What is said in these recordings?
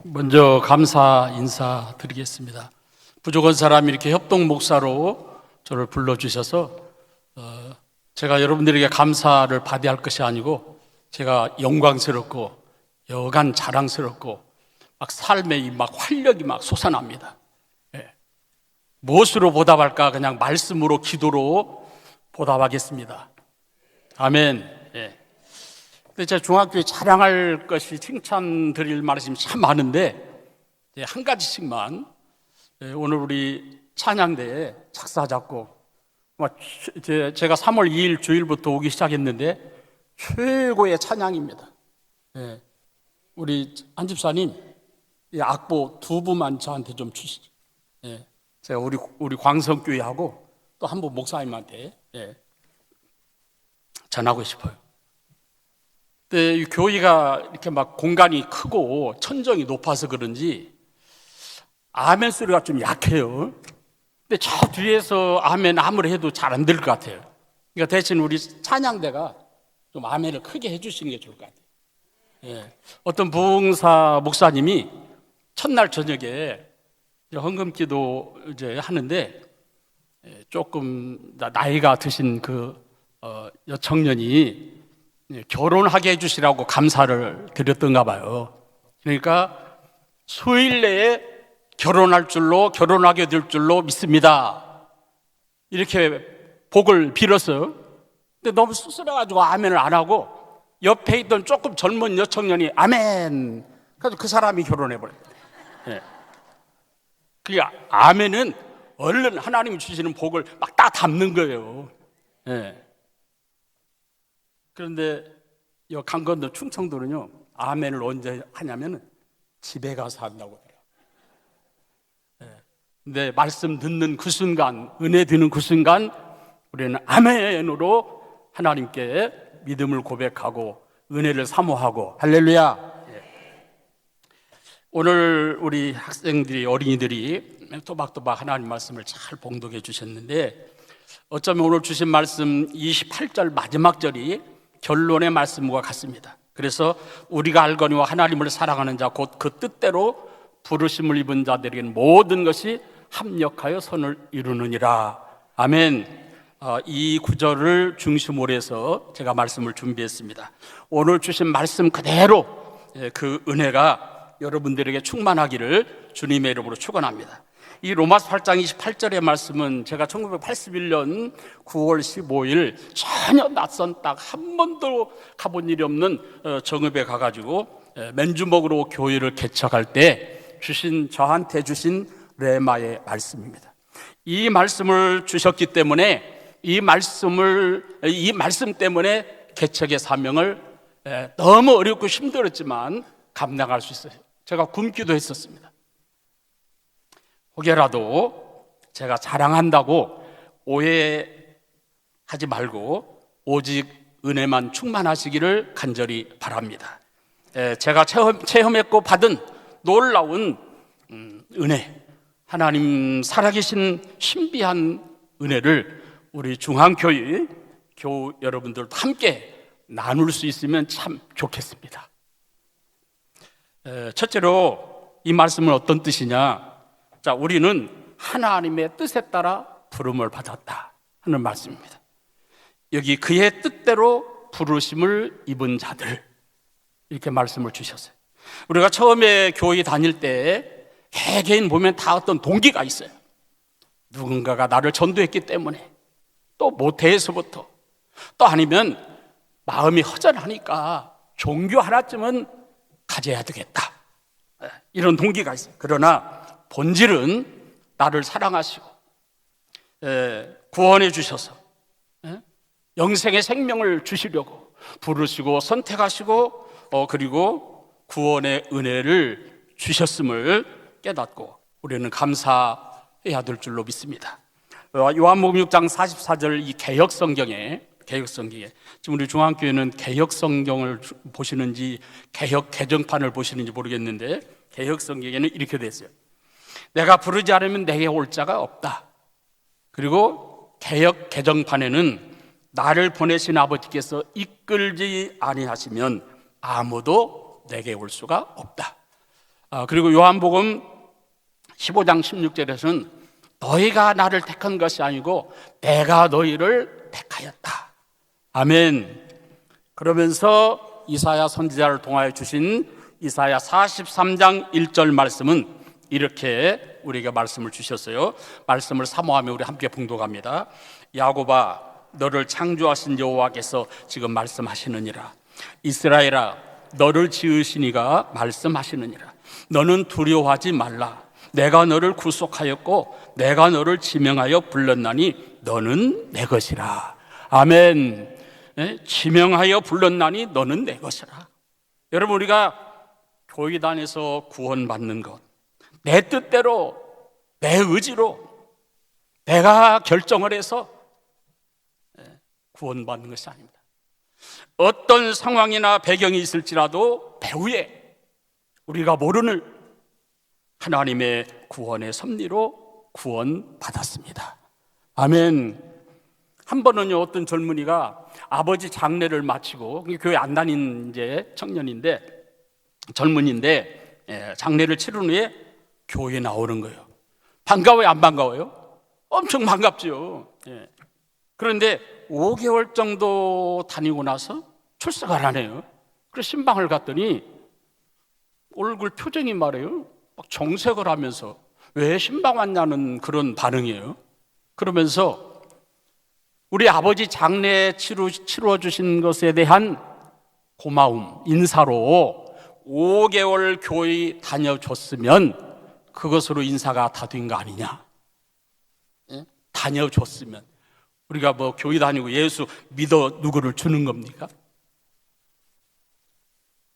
먼저 감사 인사드리겠습니다. 부족한 사람이 이렇게 협동 목사로 저를 불러주셔서 제가 여러분들에게 감사를 받아야 할 것이 아니고 제가 영광스럽고 여간 자랑스럽고 막 삶의 막 활력이 막 솟아납니다. 무엇으로 보답할까? 그냥 말씀으로 기도로 보답하겠습니다. 아멘. 근데 제가 중학교에 자랑할 것이 칭찬드릴 말씀이 참 많은데 한 가지씩만 오늘 우리 찬양대에 작사 작곡 제가 3월 2일 주일부터 오기 시작했는데 최고의 찬양입니다. 우리 한 집사님 이 악보 두 부만 저한테 좀 주시죠. 제가 우리 광성교회하고 또 한 분 목사님한테 전하고 싶어요. 근데 이 교회가 이렇게 막 공간이 크고 천정이 높아서 그런지 아멘 소리가 좀 약해요. 근데 저 뒤에서 아멘 아무리 해도 잘 안 될 것 같아요. 그러니까 대신 우리 찬양대가 좀 아멘을 크게 해주시는 게 좋을 것 같아요. 어떤 부흥사 목사님이 첫날 저녁에 헌금기도 이제 하는데 조금 나이가 드신 그 여청년이 결혼하게 해주시라고 감사를 드렸던가 봐요. 그러니까 수일 내에 결혼하게 될 줄로 믿습니다. 이렇게 복을 빌었어요. 근데 너무 쑥스러워가지고 아멘을 안 하고 옆에 있던 조금 젊은 여청년이 아멘. 그래서 그 사람이 결혼해버렸어요. 그러니까 아멘은 얼른 하나님이 주시는 복을 막 다 담는 거예요. 그런데 이 강건도 충청도는요 아멘을 언제 하냐면 집에 가서 한다고 해요. 근데 말씀 듣는 그 순간, 은혜 드는 그 순간 우리는 아멘으로 하나님께 믿음을 고백하고 은혜를 사모하고 할렐루야. 오늘 우리 학생들이 어린이들이 또박또박 하나님 말씀을 잘 봉독해 주셨는데 어쩌면 오늘 주신 말씀 28절 마지막 절이 결론의 말씀과 같습니다. 그래서 우리가 알거니와 하나님을 사랑하는 자 곧 그 뜻대로 부르심을 입은 자들에게는 모든 것이 합력하여 선을 이루느니라. 아멘. 이 구절을 중심으로 해서 제가 말씀을 준비했습니다. 오늘 주신 말씀 그대로 그 은혜가 여러분들에게 충만하기를 주님의 이름으로 축원합니다. 이 로마서 8장 28절의 말씀은 제가 1981년 9월 15일 전혀 낯선 딱 한 번도 가본 일이 없는 정읍에 가가지고 맨주먹으로 교회를 개척할 때 저한테 주신 레마의 말씀입니다. 이 말씀을 주셨기 때문에 이 말씀 때문에 개척의 사명을 너무 어렵고 힘들었지만 감당할 수 있어요. 제가 굶기도 했었습니다. 혹여라도 제가 자랑한다고 오해하지 말고 오직 은혜만 충만하시기를 간절히 바랍니다. 제가 체험했고 받은 놀라운 은혜, 하나님 살아계신 신비한 은혜를 우리 중앙교회 교우 여러분들도 함께 나눌 수 있으면 참 좋겠습니다. 첫째로 이 말씀은 어떤 뜻이냐? 자, 우리는 하나님의 뜻에 따라 부름을 받았다 하는 말씀입니다. 여기 그의 뜻대로 부르심을 입은 자들 이렇게 말씀을 주셨어요. 우리가 처음에 교회 다닐 때 개개인 보면 다 어떤 동기가 있어요. 누군가가 나를 전도했기 때문에, 또 모태에서부터, 또 아니면 마음이 허전하니까 종교 하나쯤은 가져야 되겠다, 이런 동기가 있어요. 그러나 본질은 나를 사랑하시고 구원해 주셔서 영생의 생명을 주시려고 부르시고 선택하시고 그리고 구원의 은혜를 주셨음을 깨닫고 우리는 감사해야 될 줄로 믿습니다. 요한복음 6장 44절 이 개역성경에 지금 우리 중앙교회는 개역성경을 보시는지 개역 개정판을 보시는지 모르겠는데 개역성경에는 이렇게 되어 있어요. 내가 부르지 않으면 내게 올 자가 없다. 그리고 개역 개정판에는 나를 보내신 아버지께서 이끌지 아니하시면 아무도 내게 올 수가 없다. 그리고 요한복음 15장 16절에서는 너희가 나를 택한 것이 아니고 내가 너희를 택하였다. 아멘. 그러면서 이사야 선지자를 통하여 주신 이사야 43장 1절 말씀은 이렇게 우리에게 말씀을 주셨어요. 말씀을 사모하며 우리 함께 봉독합니다. 야곱아, 너를 창조하신 여호와께서 지금 말씀하시느니라. 이스라엘아, 너를 지으시니가 말씀하시느니라. 너는 두려워하지 말라. 내가 너를 구속하였고 내가 너를 지명하여 불렀나니 너는 내 것이라. 아멘. 지명하여 불렀나니 너는 내 것이라. 여러분, 우리가 교회단에서 구원받는 것, 내 뜻대로 내 의지로 내가 결정을 해서 구원받는 것이 아닙니다. 어떤 상황이나 배경이 있을지라도 배후에 우리가 모르는 하나님의 구원의 섭리로 구원받았습니다. 아멘. 한 번은요, 어떤 젊은이가 아버지 장례를 마치고, 교회 안 다닌 이제 청년인데, 젊은이인데, 장례를 치른 후에 교회에 나오는 거예요. 반가워요, 안 반가워요? 엄청 반갑죠. 그런데 5개월 정도 다니고 나서 출석을 안 해요. 그래서 신방을 갔더니 얼굴 표정이 말이에요, 막 정색을 하면서 왜 신방 왔냐는 그런 반응이에요. 그러면서 우리 아버지 장례 치러 주신 것에 대한 고마움, 인사로 5개월 교회 다녀줬으면 그것으로 인사가 다 된 거 아니냐? 다녀줬으면 우리가 뭐 교회 다니고 예수 믿어 누구를 주는 겁니까?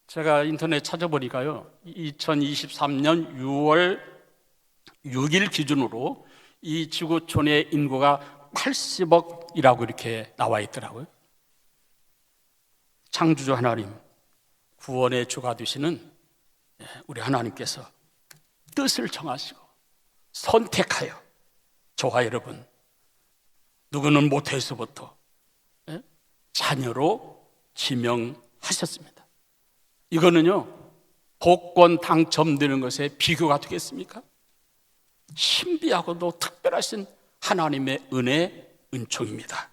제가 인터넷 찾아보니까요, 2023년 6월 6일 기준으로 이 지구촌의 인구가 80억이라고 이렇게 나와 있더라고요. 창조주 하나님, 구원의 주가 되시는 우리 하나님께서 뜻을 정하시고 선택하여 저와 여러분, 누구는 모태에서부터 자녀로 지명하셨습니다. 이거는요, 복권 당첨되는 것에 비교가 되겠습니까? 신비하고도 특별하신 하나님의 은혜, 은총입니다.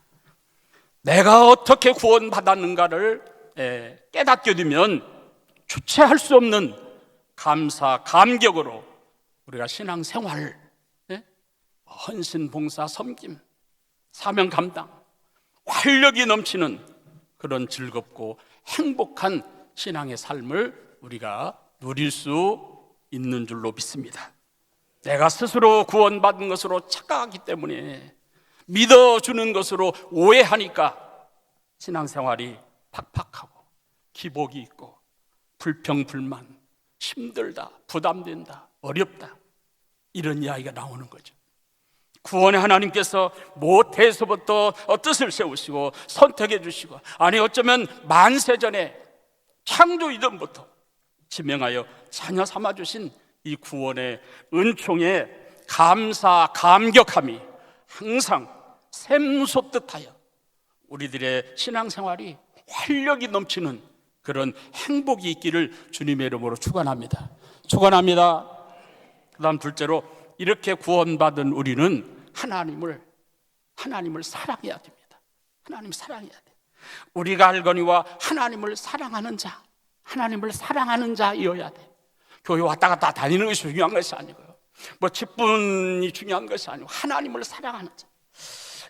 내가 어떻게 구원받았는가를 깨닫게 되면 주체할 수 없는 감사, 감격으로 우리가 신앙생활, 헌신, 봉사, 섬김, 사명 감당, 활력이 넘치는 그런 즐겁고 행복한 신앙의 삶을 우리가 누릴 수 있는 줄로 믿습니다. 내가 스스로 구원받은 것으로 착각하기 때문에, 믿어주는 것으로 오해하니까 신앙생활이 팍팍하고 기복이 있고 불평불만, 힘들다, 부담된다, 어렵다, 이런 이야기가 나오는 거죠. 구원의 하나님께서 모태에서부터 뜻을 세우시고 선택해 주시고, 아니 어쩌면 만세전에 창조 이전부터 지명하여 자녀 삼아 주신 이 구원의 은총에 감사, 감격함이 항상 샘솟듯하여 우리들의 신앙생활이 활력이 넘치는 그런 행복이 있기를 주님의 이름으로 축원합니다. 축원합니다. 그 다음 둘째로, 이렇게 구원받은 우리는 하나님을 사랑해야 됩니다. 하나님 사랑해야 돼. 우리가 알거니와 하나님을 사랑하는 자, 하나님을 사랑하는 자이어야 돼. 교회 왔다 갔다 다니는 것이 중요한 것이 아니고요, 뭐 직분이 중요한 것이 아니고 하나님을 사랑하는 자.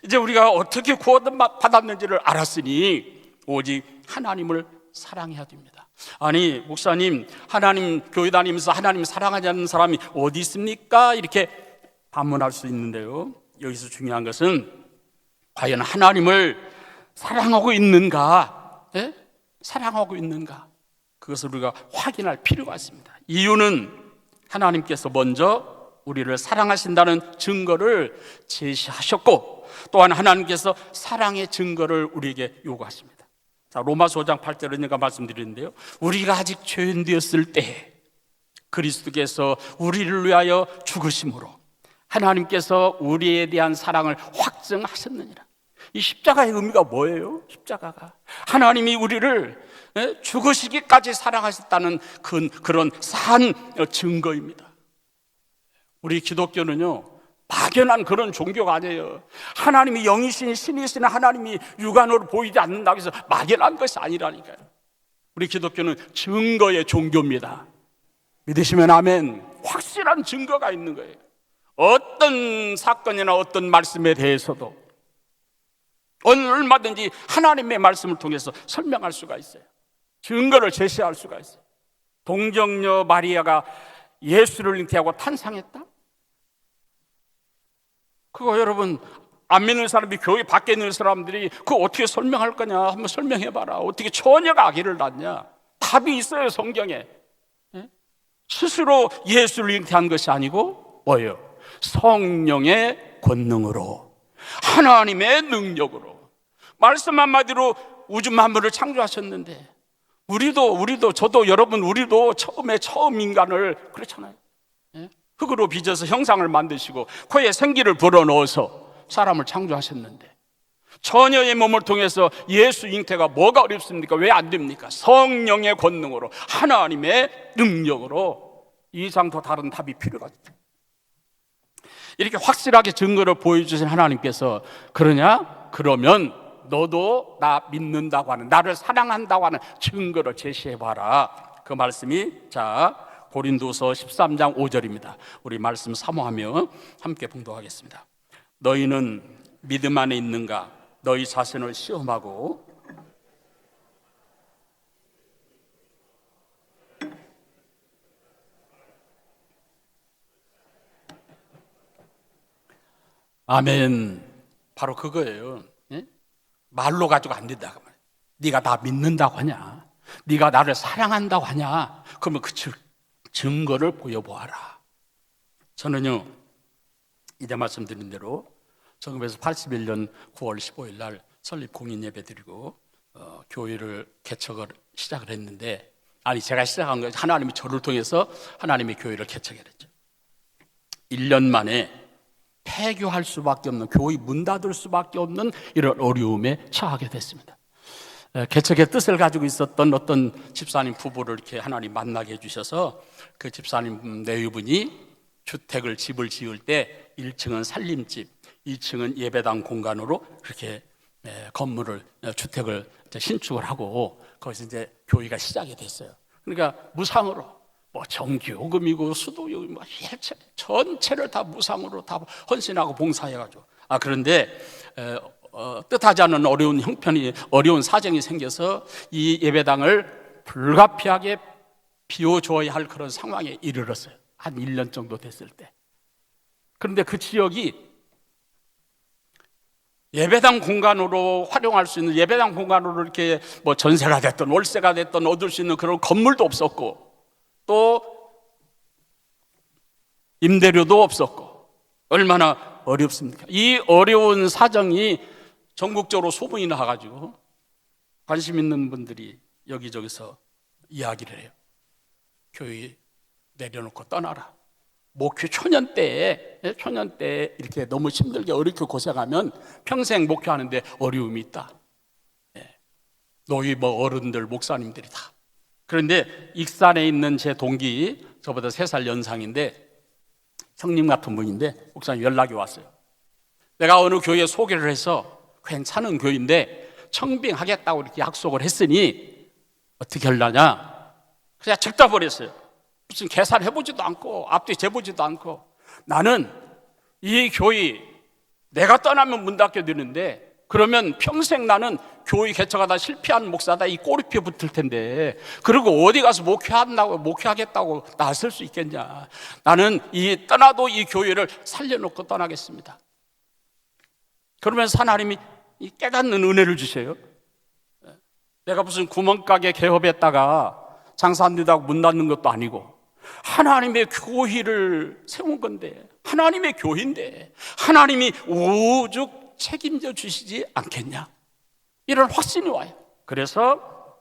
이제 우리가 어떻게 구원받았는지를 알았으니 오직 하나님을 사랑해야 됩니다. 아니 목사님, 하나님 교회 다니면서 하나님 사랑하지 않는 사람이 어디 있습니까? 이렇게 반문할 수 있는데요, 여기서 중요한 것은 과연 하나님을 사랑하고 있는가? 사랑하고 있는가? 그것을 우리가 확인할 필요가 있습니다. 이유는 하나님께서 먼저 우리를 사랑하신다는 증거를 제시하셨고, 또한 하나님께서 사랑의 증거를 우리에게 요구하십니다. 자, 로마서 5장 8절에 제가 말씀드리는데요, 우리가 아직 죄인 되었을 때 그리스도께서 우리를 위하여 죽으심으로 하나님께서 우리에 대한 사랑을 확증하셨느니라. 이 십자가의 의미가 뭐예요? 십자가가 하나님이 우리를 죽으시기까지 사랑하셨다는 그런 산 증거입니다. 우리 기독교는요, 막연한 그런 종교가 아니에요. 하나님이 영이신 신이신 하나님이 육안으로 보이지 않는다고 해서 막연한 것이 아니라니까요. 우리 기독교는 증거의 종교입니다. 믿으시면 아멘. 확실한 증거가 있는 거예요. 어떤 사건이나 어떤 말씀에 대해서도 얼마든지 하나님의 말씀을 통해서 설명할 수가 있어요. 증거를 제시할 수가 있어요. 동정녀 마리아가 예수를 잉태하고 탄생했다? 그거 여러분, 안 믿는 사람이 교회 밖에 있는 사람들이 그거 어떻게 설명할 거냐? 한번 설명해봐라. 어떻게 처녀가 아기를 낳냐? 답이 있어요, 성경에. 스스로 예수를 잉태한 것이 아니고 뭐예요? 성령의 권능으로, 하나님의 능력으로. 말씀 한마디로 우주 만물을 창조하셨는데 우리도 저도 여러분 우리도 처음 인간을 그렇잖아요. 흙으로 빚어서 형상을 만드시고 코에 생기를 불어넣어서 사람을 창조하셨는데 처녀의 몸을 통해서 예수 잉태가 뭐가 어렵습니까? 왜 안 됩니까? 성령의 권능으로, 하나님의 능력으로. 이 이상 더 다른 답이 필요가 없죠. 이렇게 확실하게 증거를 보여주신 하나님께서 그러냐? 그러면 너도 나 믿는다고 하는, 나를 사랑한다고 하는 증거를 제시해봐라. 그 말씀이 고린도서 13장 5절입니다. 우리 말씀 사모하며 함께 봉독하겠습니다. 너희는 믿음 안에 있는가? 너희 자신을 시험하고 아멘. 바로 그거예요. 말로 가지고 안 된다. 네가 나 믿는다고 하냐? 네가 나를 사랑한다고 하냐? 그러면 그 증거를 보여보아라. 저는요, 이제 말씀드린 대로 1981년 9월 15일 날 설립 공인 예배 드리고 교회를 개척을 시작을 했는데, 아니 제가 시작한 거예요. 하나님이 저를 통해서 하나님의 교회를 개척했죠. 1년 만에 폐교할 수밖에 없는, 교회 문 닫을 수밖에 없는 이런 어려움에 처하게 됐습니다. 개척의 뜻을 가지고 있었던 어떤 집사님 부부를 이렇게 하나님 만나게 해주셔서 그 집사님 내외분이 집을 지을 때 1층은 살림집, 2층은 예배당 공간으로 그렇게 건물을, 주택을 신축을 하고 거기서 이제 교회가 시작이 됐어요. 그러니까 무상으로 전기요금이고 수도요금 전체를 다 무상으로 다 헌신하고 봉사해가지고. 그런데 뜻하지 않은 어려운 사정이 생겨서 이 예배당을 불가피하게 비워줘야 할 그런 상황에 이르렀어요. 한 1년 정도 됐을 때. 그런데 그 지역이 예배당 공간으로 활용할 수 있는, 예배당 공간으로 이렇게 전세가 됐든 월세가 됐든 얻을 수 있는 그런 건물도 없었고, 또 임대료도 없었고, 얼마나 어렵습니까? 이 어려운 사정이 전국적으로 소문이 나가지고 관심 있는 분들이 여기저기서 이야기를 해요. 교회 내려놓고 떠나라. 목회 초년 때에 이렇게 너무 힘들게 어렵게 고생하면 평생 목회하는데 어려움이 있다. 노이 어른들, 목사님들이 다. 그런데 익산에 있는 제 동기, 저보다 3살 연상인데 형님 같은 분인데 목사님 연락이 왔어요. 내가 어느 교회에 소개를 해서 괜찮은 교회인데 청빙하겠다고 이렇게 약속을 했으니 어떻게 하려냐? 그냥 적다 버렸어요. 무슨 계산해보지도 않고 앞뒤 재보지도 않고. 나는 이 교회 내가 떠나면 문 닫게 되는데, 그러면 평생 나는 교회 개척하다 실패한 목사다 이 꼬리표 붙을 텐데, 그리고 어디 가서 목회하겠다고 나설 수 있겠냐. 나는 떠나도 이 교회를 살려놓고 떠나겠습니다. 그러면서 하나님이 깨닫는 은혜를 주세요. 내가 무슨 구멍가게 개업했다가 장사 안 된다고 문 닫는 것도 아니고, 하나님의 교회를 세운 건데, 하나님의 교회인데 하나님이 오죽 책임져 주시지 않겠냐, 이런 확신이 와요. 그래서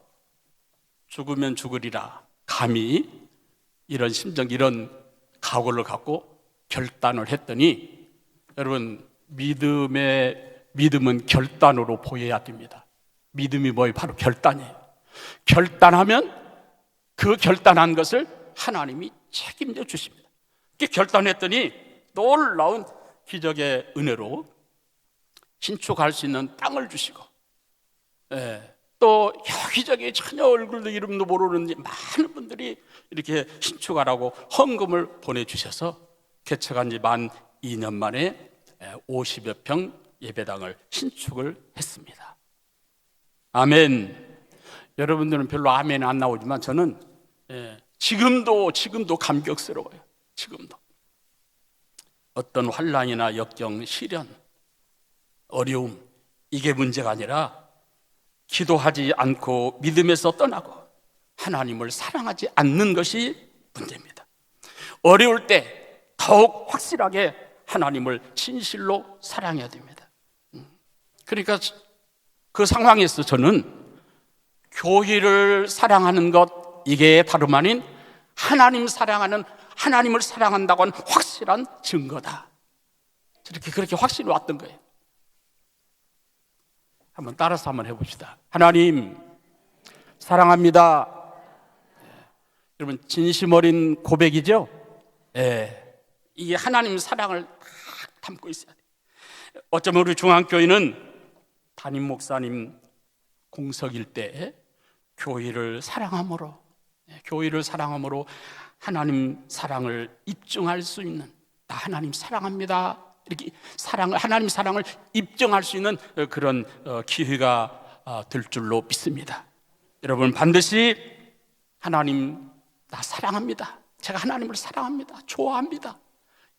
죽으면 죽으리라 감히 이런 심정, 이런 각오를 갖고 결단을 했더니, 여러분, 믿음은 결단으로 보여야 됩니다. 믿음이 뭐예요? 바로 결단이에요. 결단하면 그 결단한 것을 하나님이 책임져 주십니다. 이렇게 결단했더니 놀라운 기적의 은혜로 신축할 수 있는 땅을 주시고, 또 여기저기 전혀 얼굴도 이름도 모르는 많은 분들이 이렇게 신축하라고 헌금을 보내주셔서 개척한 지 만 2년 만에 50여 평 예배당을 신축을 했습니다. 아멘. 여러분들은 별로 아멘 안 나오지만 저는 지금도 감격스러워요. 지금도 어떤 환난이나 역경, 시련, 어려움, 이게 문제가 아니라 기도하지 않고 믿음에서 떠나고 하나님을 사랑하지 않는 것이 문제입니다. 어려울 때 더욱 확실하게 하나님을 진실로 사랑해야 됩니다. 그러니까 그 상황에서 저는 교회를 사랑하는 것, 이게 다름 아닌 하나님을 사랑한다고 하는 확실한 증거다. 그렇게 확신이 왔던 거예요. 한번 따라서 한번 해봅시다. 하나님 사랑합니다. 여러분, 진심 어린 고백이죠? 이게 하나님 사랑을 딱 담고 있어야 돼요. 어쩌면 우리 중앙교회는 담임 목사님 공석일 때 교회를 사랑함으로 하나님 사랑을 입증할 수 있는, 나 하나님 사랑합니다, 이렇게 하나님 사랑을 입증할 수 있는 그런 기회가 될 줄로 믿습니다. 여러분, 반드시 하나님 나 사랑합니다, 제가 하나님을 사랑합니다, 좋아합니다,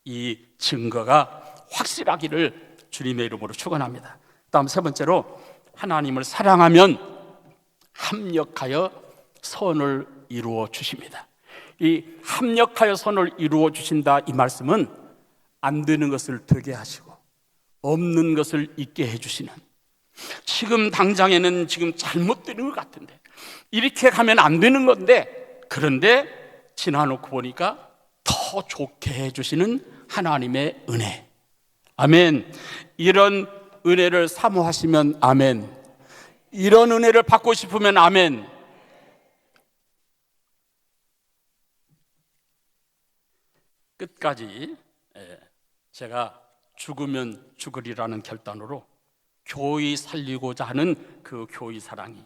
이 증거가 확실하기를 주님의 이름으로 축원합니다. 다음 세 번째로, 하나님을 사랑하면 합력하여 선을 이루어 주십니다. 이 합력하여 선을 이루어 주신다, 이 말씀은 안 되는 것을 되게 하시고 없는 것을 있게 해주시는, 지금 당장에는 지금 잘못되는 것 같은데, 이렇게 가면 안 되는 건데, 그런데 지나놓고 보니까 더 좋게 해주시는 하나님의 은혜. 아멘. 이런 은혜를 사모하시면 아멘. 이런 은혜를 받고 싶으면 아멘. 끝까지 제가 죽으면 죽으리라는 결단으로 교회 살리고자 하는 그 교회 사랑이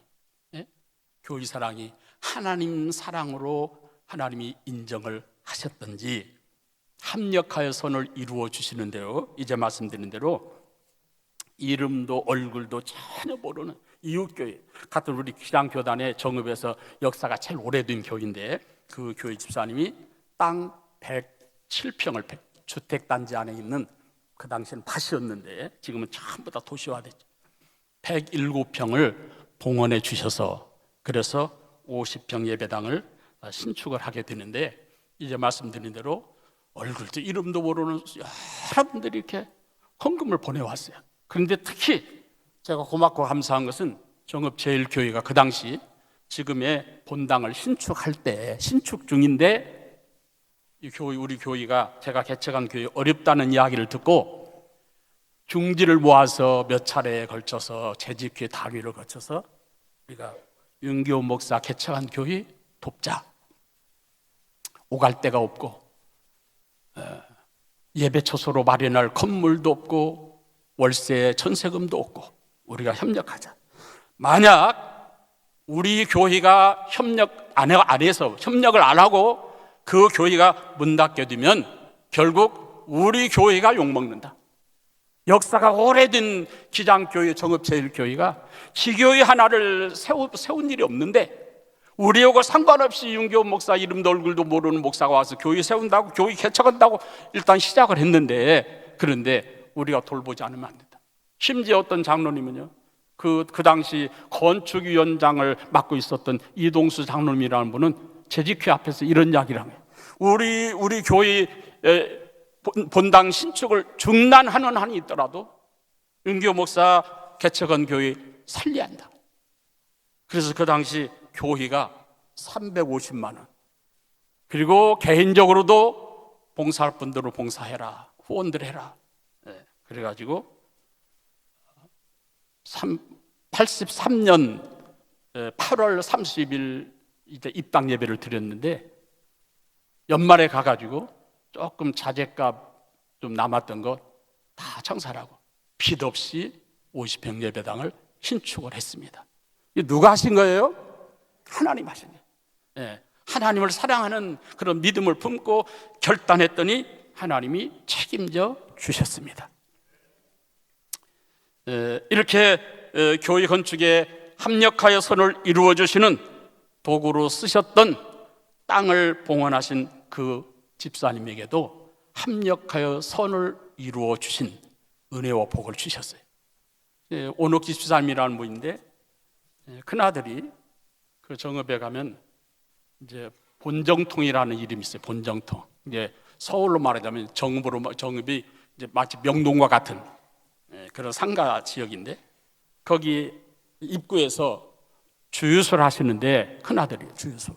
하나님 사랑으로 하나님이 인정을 하셨던지, 합력하여 선을 이루어 주시는 대로, 이제 말씀드린 대로 이름도 얼굴도 전혀 모르는 이웃교회 같은 우리 기량교단의 정읍에서 역사가 제일 오래된 교회인데, 그 교회 집사님이 땅 107평을 주택단지 안에 있는, 그 당시에는 밭이었는데 지금은 전부 다 도시화됐죠, 107평을 봉헌해 주셔서, 그래서 50평 예배당을 신축을 하게 되는데, 이제 말씀드린 대로 얼굴도 이름도 모르는 여러분들이 이렇게 헌금을 보내왔어요. 그런데 특히 제가 고맙고 감사한 것은 정읍제일교회가 그 당시 지금의 본당을 신축할 때, 신축 중인데, 우리 교회가, 제가 개척한 교회 어렵다는 이야기를 듣고 중지를 모아서 몇 차례에 걸쳐서 재직회 당위를 거쳐서 우리가 윤기호 목사 개척한 교회 돕자. 오갈 데가 없고 예배 처소로 마련할 건물도 없고 월세 전세금도 없고, 우리가 협력하자. 만약 우리 교회가 협력을 안 하고 그 교회가 문 닫게 되면 결국 우리 교회가 욕먹는다. 역사가 오래된 기장교회, 정읍제일교회가 지교회 하나를 세운 일이 없는데, 우리하고 상관없이 윤교훈 목사 이름도 얼굴도 모르는 목사가 와서 교회 세운다고, 교회 개척한다고 일단 시작을 했는데, 그런데 우리가 돌보지 않으면 안 된다. 심지어 어떤 장로님은요, 그 당시 건축위원장을 맡고 있었던 이동수 장로님이라는 분은 재직회 앞에서 이런 이야기를 합니다. 우리 교회 본당 신축을 중단하는 한이 있더라도 윤기호 목사 개척한 교회 살려야 한다. 그래서 그 당시 교회가 350만 원, 그리고 개인적으로도 봉사할 분들을 봉사해라, 후원들 해라. 그래가지고 83년 8월 30일 이제 입당 예배를 드렸는데 연말에 가가지고 조금 자재값 좀 남았던 거 다 청산하고 빚 없이 50평 예배당을 신축을 했습니다. 이게 누가 하신 거예요? 하나님 하신 거예요. 하나님을 사랑하는 그런 믿음을 품고 결단했더니 하나님이 책임져 주셨습니다. 이렇게 교회 건축에 합력하여 선을 이루어 주시는 도구로 쓰셨던 땅을 봉헌하신 그 집사님에게도 합력하여 선을 이루어 주신 은혜와 복을 주셨어요. 오녹 집사님이라는 분인데 큰아들이 그 정읍에 가면 이제 본정통이라는 이름이 있어요. 본정통. 이제 서울로 말하자면 정읍이 이제 마치 명동과 같은 그런 상가 지역인데 거기 입구에서 주유소를 하시는데 큰아들이 주유소.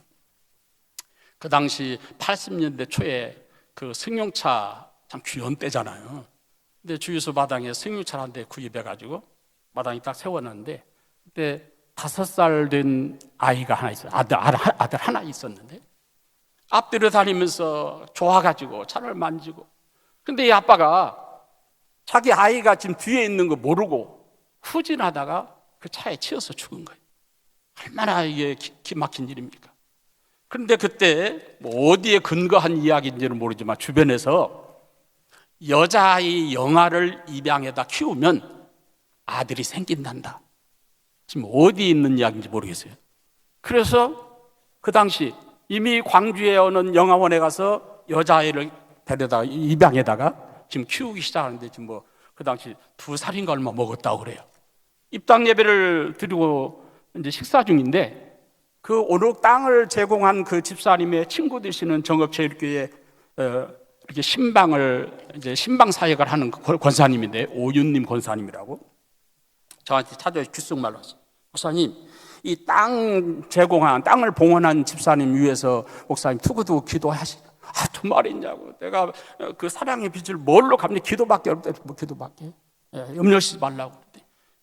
그 당시 80년대 초에 그 승용차 참 귀한 때잖아요. 근데 주유소 마당에 승용차를 한 대 구입해가지고 마당에 딱 세워놨는데 그때 5살 된 아이가 하나 있어요. 아들 하나 있었는데 앞뒤로 다니면서 좋아가지고 차를 만지고. 근데 이 아빠가 자기 아이가 지금 뒤에 있는 거 모르고 후진하다가 그 차에 치여서 죽은 거예요. 얼마나 이게 기막힌 일입니까? 그런데 그때 뭐 어디에 근거한 이야기인지는 모르지만 주변에서 여자아이 영아를 입양에다 키우면 아들이 생긴단다. 지금 어디 있는 이야기인지 모르겠어요. 그래서 그 당시 이미 광주에 어느 영아원에 가서 여자아이를 데려다 입양에다가 지금 키우기 시작하는데 지금 뭐 그 당시 2살인가 얼마 먹었다고 그래요. 입당 예배를 드리고 이제 식사 중인데 그 오륙 땅을 제공한 그 집사님의 친구 되시는 정읍제일교회 이렇게 신방 사역을 하는 권사님인데 오윤님 권사님이라고 저한테 찾아와서 귓속말로 하셨어요. 목사님, 이 땅 제공한 땅을 봉헌한 집사님 위해서 목사님 투구투구 기도하시고 두 말이 있냐고. 내가 그 사랑의 빛을 뭘로 갚니? 기도밖에 없대. 뭐 기도밖에. 염려하지 말라고.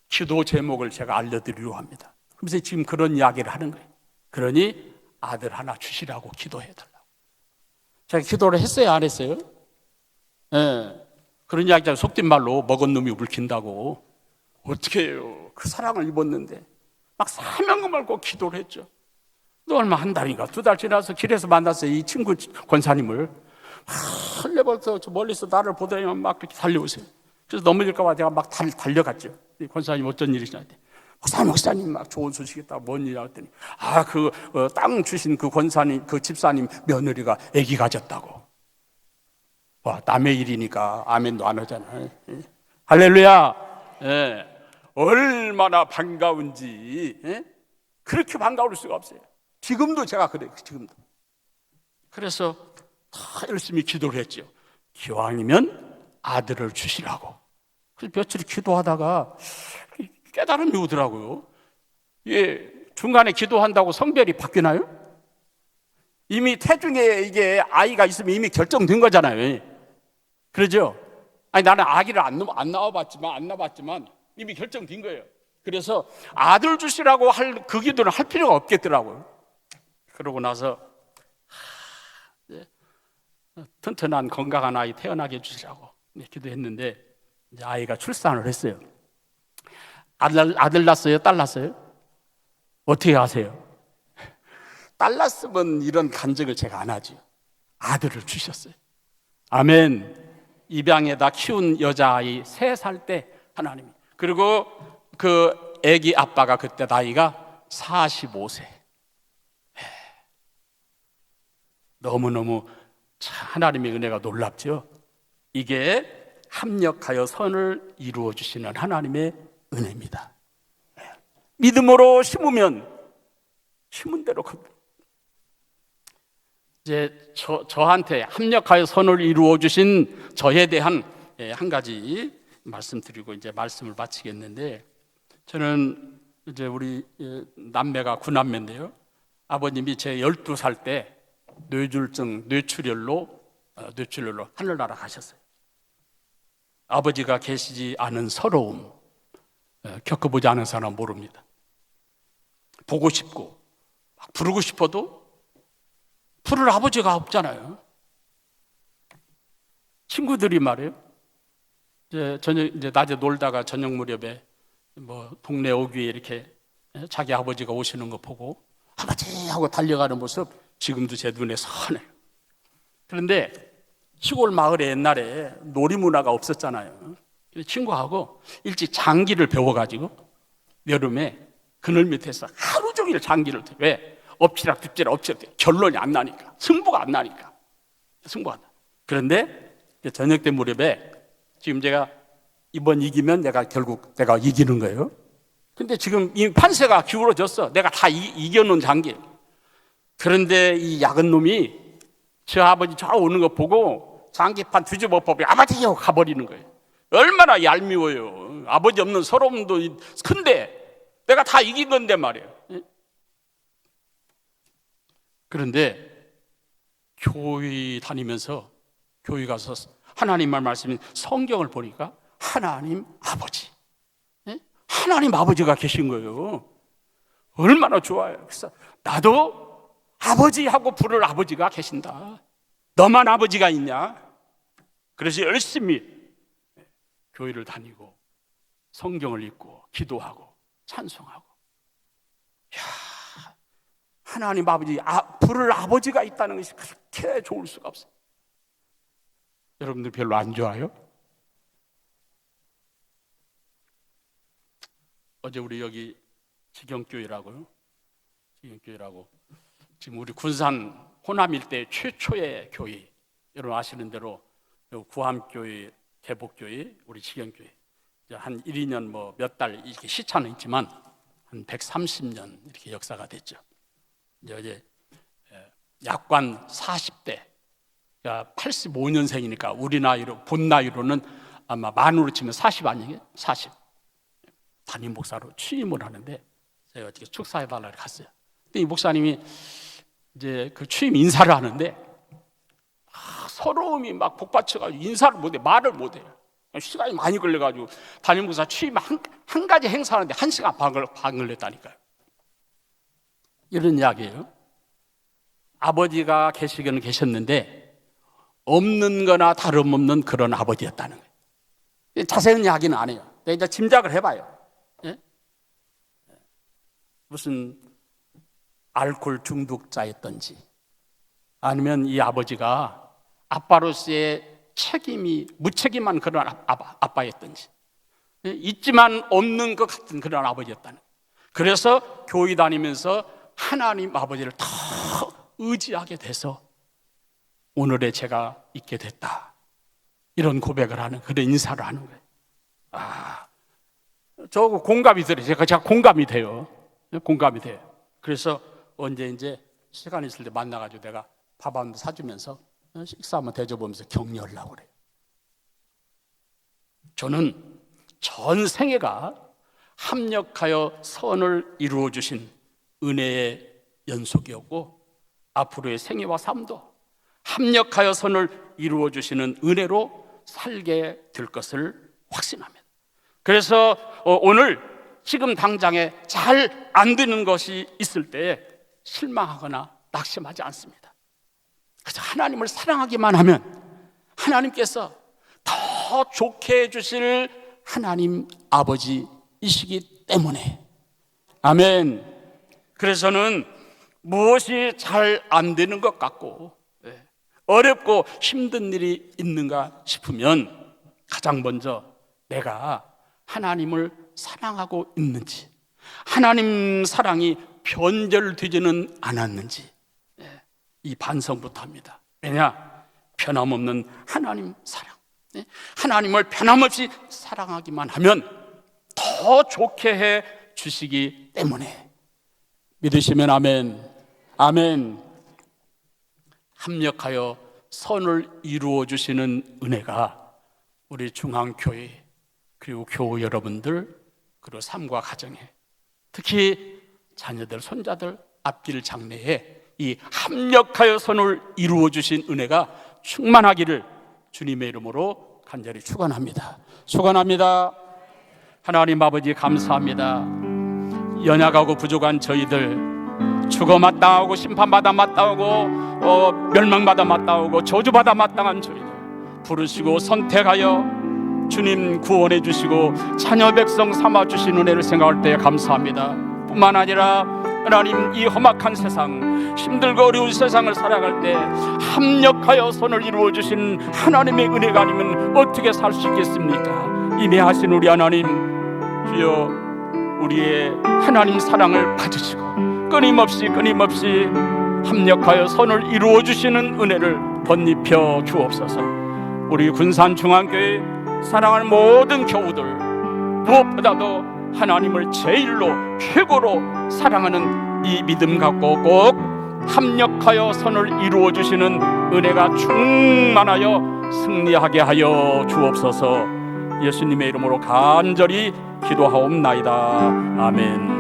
기도 제목을 제가 알려드리려고 합니다. 그래서 지금 그런 이야기를 하는 거예요. 그러니 아들 하나 주시라고 기도해달라고. 제가 기도를 했어요, 안 했어요? 그런 이야기잖아요. 속된 말로 먹은 놈이 울킨다고. 어떻게 해요? 그 사랑을 입었는데 막 사명을 걸고 기도를 했죠. 또 얼마 한 달인가 2달 지나서 길에서 만났어요. 이 친구 권사님을 설레벌써 멀리서 나를 보더니만 막 그렇게 달려오세요. 그래서 넘어질까 봐 제가 막 달려갔죠. 이 권사님 어쩐 일이시냐 했더니 목사님 막 좋은 소식 있다. 뭔 일이야 했더니 땅 주신 그 권사님, 그 집사님 며느리가 아기 가졌다고. 와, 남의 일이니까 아멘도 안 하잖아요. 할렐루야. 얼마나 반가운지. 그렇게 반가울 수가 없어요. 지금도 제가 그래요. 지금도. 그래서 다 열심히 기도를 했죠. 기왕이면 아들을 주시라고. 그래서 며칠 기도하다가 깨달음이 오더라고요. 중간에 기도한다고 성별이 바뀌나요? 이미 태중에 이게 아이가 있으면 이미 결정된 거잖아요. 그러죠? 아니 나는 아기를 안 낳아봤지만 이미 결정된 거예요. 그래서 아들 주시라고 할 그 기도는 할 필요가 없겠더라고요. 그러고 나서 튼튼한 건강한 아이 태어나게 해주시라고 기도했는데 이제 아이가 출산을 했어요. 아들 낳았어요? 딸 낳았어요? 어떻게 아세요? 딸 낳았으면 이런 간증을 제가 안 하죠. 아들을 주셨어요. 아멘. 입양에다 키운 여자아이 3살 때 하나님이. 그리고 그 아기 아빠가 그때 나이가 45세. 너무너무 하나님의 은혜가 놀랍죠. 이게 합력하여 선을 이루어 주시는 하나님의 은혜입니다. 믿음으로 심으면 심은 대로 큽니다. 이제 저한테 합력하여 선을 이루어 주신 저에 대한 한 가지 말씀드리고 이제 말씀을 마치겠는데, 저는 이제 우리 남매가 9남매인데요. 아버님이 제 12살 때 뇌출혈로 하늘나라 가셨어요. 아버지가 계시지 않은 서러움 겪어보지 않은 사람 모릅니다. 보고 싶고 막 부르고 싶어도 부를 아버지가 없잖아요. 친구들이 말이에요. 이제 낮에 놀다가 저녁 무렵에 뭐 동네 오기에 이렇게 자기 아버지가 오시는 거 보고 아버지 하고 달려가는 모습 지금도 제 눈에 선해요. 그런데 시골 마을에 옛날에 놀이 문화가 없었잖아요. 친구하고 일찍 장기를 배워가지고 여름에 그늘 밑에서 하루 종일 장기를 돼. 왜? 엎치락 뒤치락 엎치락 결론이 안 나니까, 승부가 안 나니까. 그런데 저녁 때 무렵에 지금 제가 이번 이기면 결국 내가 이기는 거예요. 근데 지금 이 판세가 기울어졌어. 내가 다 이겨놓은 장기. 그런데 이 야근 놈이 저 아버지 저 오는 거 보고 장기판 뒤집어 엎어 아버지요 가버리는 거예요. 얼마나 얄미워요. 아버지 없는 서러움도 큰데 내가 다 이긴 건데 말이에요. 그런데 교회 다니면서 교회 가서 하나님의 말씀인 성경을 보니까 하나님 아버지, 하나님 아버지가 계신 거예요. 얼마나 좋아요. 그래서 나도 아버지하고 부를 아버지가 계신다. 너만 아버지가 있냐? 그래서 열심히 교회를 다니고 성경을 읽고 기도하고 찬송하고. 야, 하나님 아버지, 부를 아버지가 있다는 것이 그렇게 좋을 수가 없어요. 여러분들 별로 안 좋아요? 어제 우리 여기 지경교회라고요. 지경교회라고. 지금 우리 군산 호남 일대 최초의 교회. 여러분 아시는 대로 구암교회, 대복교회, 우리 지경교회. 한 1, 2년 몇 달 이렇게 시차는 있지만 한 130년 이렇게 역사가 됐죠. 이제 약관 40대, 그러니까 85년생이니까 우리 나이로 본 나이로는 아마 만으로 치면 40 아니에요? 40. 담임 목사로 취임을 하는데 제가 어떻게 축사해 달라고 갔어요. 근데 이 목사님이 이제 그 취임 인사를 하는데 서러움이 막 복받쳐가지고 인사를 못해, 말을 못해. 시간이 많이 걸려가지고 담임 목사 취임 한 가지 행사하는데 1시간 반 걸렸다니까요. 이런 이야기예요. 아버지가 계시기는 계셨는데 없는 거나 다름없는 그런 아버지였다는 거예요. 자세한 이야기는 안 해요. 이제 짐작을 해봐요. 예? 무슨 알코올 중독자였던지 아니면 이 아버지가 아빠로서의 무책임한 그런 아빠였던지 있지만 없는 것 같은 그런 아버지였다는 거예요. 그래서 교회 다니면서 하나님 아버지를 더 의지하게 돼서 오늘의 제가 있게 됐다. 이런 고백을 하는, 그런 인사를 하는 거예요. 저거 공감이 들어요. 제가 공감이 돼요. 공감이 돼요. 그래서 언제 이제 시간 있을 때 만나가지고 내가 밥 한 번 사주면서 식사 한번 대접하면서 격려하려고 그래요. 저는 전 생애가 합력하여 선을 이루어 주신 은혜의 연속이었고 앞으로의 생애와 삶도 합력하여 선을 이루어 주시는 은혜로 살게 될 것을 확신합니다. 그래서 오늘 지금 당장에 잘 안 되는 것이 있을 때 실망하거나 낙심하지 않습니다. 그래서 하나님을 사랑하기만 하면 하나님께서 더 좋게 해주실 하나님 아버지이시기 때문에. 아멘. 그래서 저는 무엇이 잘 안 되는 것 같고 어렵고 힘든 일이 있는가 싶으면 가장 먼저 내가 하나님을 사랑하고 있는지, 하나님 사랑이 변절되지는 않았는지 이 반성부터 합니다. 왜냐? 변함없는 하나님 사랑, 하나님을 변함없이 사랑하기만 하면 더 좋게 해 주시기 때문에. 믿으시면 아멘. 아멘. 합력하여 선을 이루어 주시는 은혜가 우리 중앙교회 그리고 교우 여러분들 그리고 삶과 가정에, 특히 자녀들, 손자들 앞길 장래에 이 합력하여 선을 이루어 주신 은혜가 충만하기를 주님의 이름으로 간절히 축원합니다. 축원합니다. 하나님 아버지 감사합니다. 연약하고 부족한 저희들, 죽어 마땅하고 심판받아 마땅하고 멸망받아 마땅하고 저주받아 마땅한 저희들 부르시고 선택하여 주님 구원해 주시고 자녀 백성 삼아 주신 은혜를 생각할 때 감사합니다. 뿐만 아니라 하나님, 이 험악한 세상, 힘들고 어려운 세상을 살아갈 때 합력하여 선을 이루어 주신 하나님의 은혜가 아니면 어떻게 살 수 있겠습니까? 인내하신 우리 하나님, 주여 우리의 하나님 사랑을 받으시고 끊임없이 합력하여 선을 이루어 주시는 은혜를 번입혀 주옵소서. 우리 군산중앙교회 사랑하는 모든 교우들, 무엇보다도 하나님을 제일로 최고로 사랑하는 이 믿음 갖고 꼭 합력하여 선을 이루어 주시는 은혜가 충만하여 승리하게 하여 주옵소서. 예수님의 이름으로 간절히 기도하옵나이다. 아멘.